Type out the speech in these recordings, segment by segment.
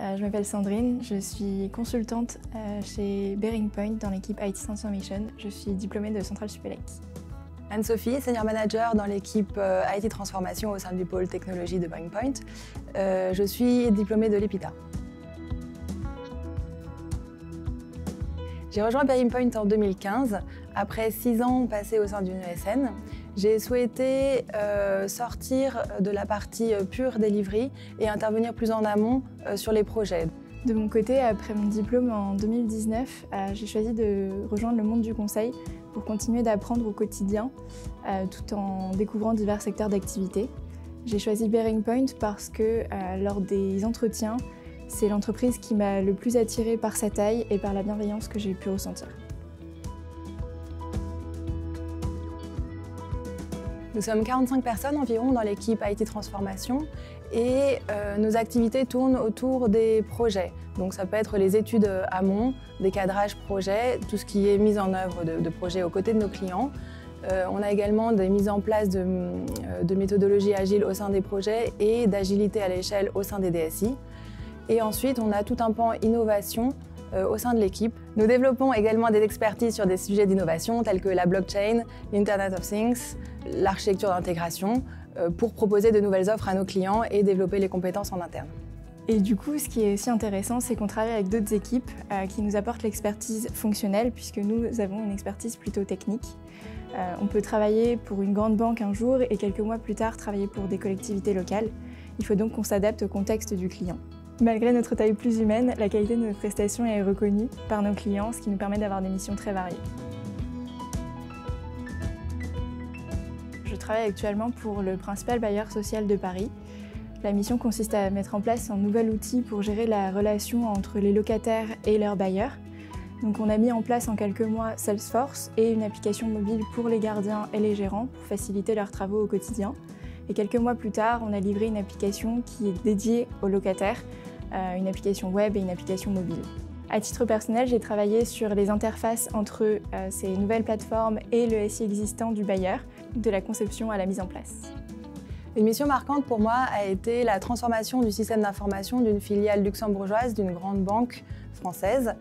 Je m'appelle Sandrine, je suis consultante chez Bearing Point dans l'équipe IT Transformation. Je suis diplômée de Centrale Supélec. Anne-Sophie, senior manager dans l'équipe IT Transformation au sein du pôle technologie de Bearing Point. Je suis diplômée de l'EPITA. J'ai rejoint Bearing Point en 2015, après 6 ans passés au sein d'une ESN. J'ai souhaité sortir de la partie pure delivery et intervenir plus en amont sur les projets. De mon côté, après mon diplôme en 2019, j'ai choisi de rejoindre le monde du conseil pour continuer d'apprendre au quotidien tout en découvrant divers secteurs d'activité. J'ai choisi Bearing Point parce que lors des entretiens, c'est l'entreprise qui m'a le plus attirée par sa taille et par la bienveillance que j'ai pu ressentir. Nous sommes 45 personnes environ dans l'équipe IT Transformation et nos activités tournent autour des projets. Donc ça peut être les études amont, des cadrages projets, tout ce qui est mise en œuvre de projets aux côtés de nos clients. On a également des mises en place de méthodologies agiles au sein des projets et d'agilité à l'échelle au sein des DSI. Et ensuite, on a tout un pan innovation au sein de l'équipe. Nous développons également des expertises sur des sujets d'innovation tels que la blockchain, l'Internet of Things, l'architecture d'intégration pour proposer de nouvelles offres à nos clients et développer les compétences en interne. Et du coup, ce qui est aussi intéressant, c'est qu'on travaille avec d'autres équipes qui nous apportent l'expertise fonctionnelle puisque nous avons une expertise plutôt technique. On peut travailler pour une grande banque un jour et quelques mois plus tard travailler pour des collectivités locales. Il faut donc qu'on s'adapte au contexte du client. Malgré notre taille plus humaine, la qualité de notre prestation est reconnue par nos clients, ce qui nous permet d'avoir des missions très variées. Je travaille actuellement pour le principal bailleur social de Paris. La mission consiste à mettre en place un nouvel outil pour gérer la relation entre les locataires et leurs bailleurs. Donc on a mis en place en quelques mois Salesforce et une application mobile pour les gardiens et les gérants pour faciliter leurs travaux au quotidien. Et quelques mois plus tard, on a livré une application qui est dédiée aux locataires, une application web et une application mobile. À titre personnel, j'ai travaillé sur les interfaces entre ces nouvelles plateformes et le SI existant du bailleur, de la conception à la mise en place. Une mission marquante pour moi a été la transformation du système d'information d'une filiale luxembourgeoise d'une grande banque française.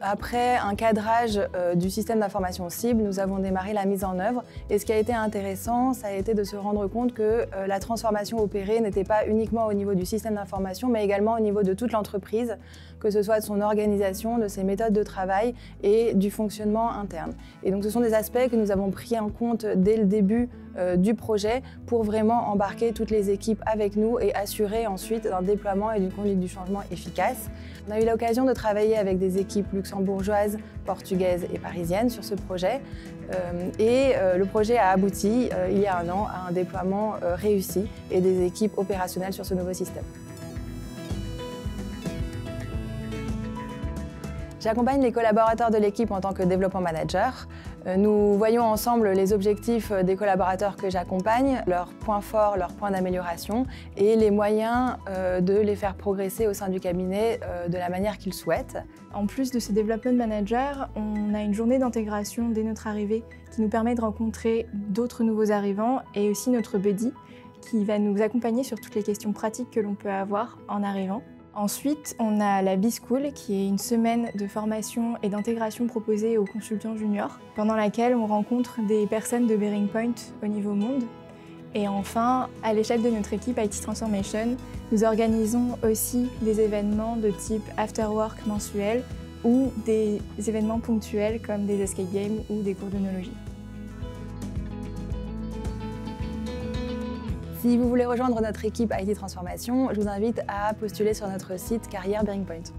Après un cadrage du système d'information cible, nous avons démarré la mise en œuvre. Et ce qui a été intéressant, ça a été de se rendre compte que la transformation opérée n'était pas uniquement au niveau du système d'information, mais également au niveau de toute l'entreprise, que ce soit de son organisation, de ses méthodes de travail et du fonctionnement interne. Et donc ce sont des aspects que nous avons pris en compte dès le début du projet pour vraiment embarquer toutes les équipes avec nous et assurer ensuite un déploiement et une conduite du changement efficace. On a eu l'occasion de travailler avec des équipes luxembourgeoises, portugaises et parisiennes sur ce projet le projet a abouti il y a 1 an à un déploiement réussi et des équipes opérationnelles sur ce nouveau système. J'accompagne les collaborateurs de l'équipe en tant que développement manager. Nous voyons ensemble les objectifs des collaborateurs que j'accompagne, leurs points forts, leurs points d'amélioration et les moyens de les faire progresser au sein du cabinet de la manière qu'ils souhaitent. En plus de ce développement manager, on a une journée d'intégration dès notre arrivée qui nous permet de rencontrer d'autres nouveaux arrivants et aussi notre buddy qui va nous accompagner sur toutes les questions pratiques que l'on peut avoir en arrivant. Ensuite, on a la B-School, qui est une semaine de formation et d'intégration proposée aux consultants juniors, pendant laquelle on rencontre des personnes de Bearing Point au niveau monde. Et enfin, à l'échelle de notre équipe IT Transformation, nous organisons aussi des événements de type after-work mensuel ou des événements ponctuels comme des escape games ou des cours d'œnologie. Si vous voulez rejoindre notre équipe IT Transformation, je vous invite à postuler sur notre site Carrière Bearing Point.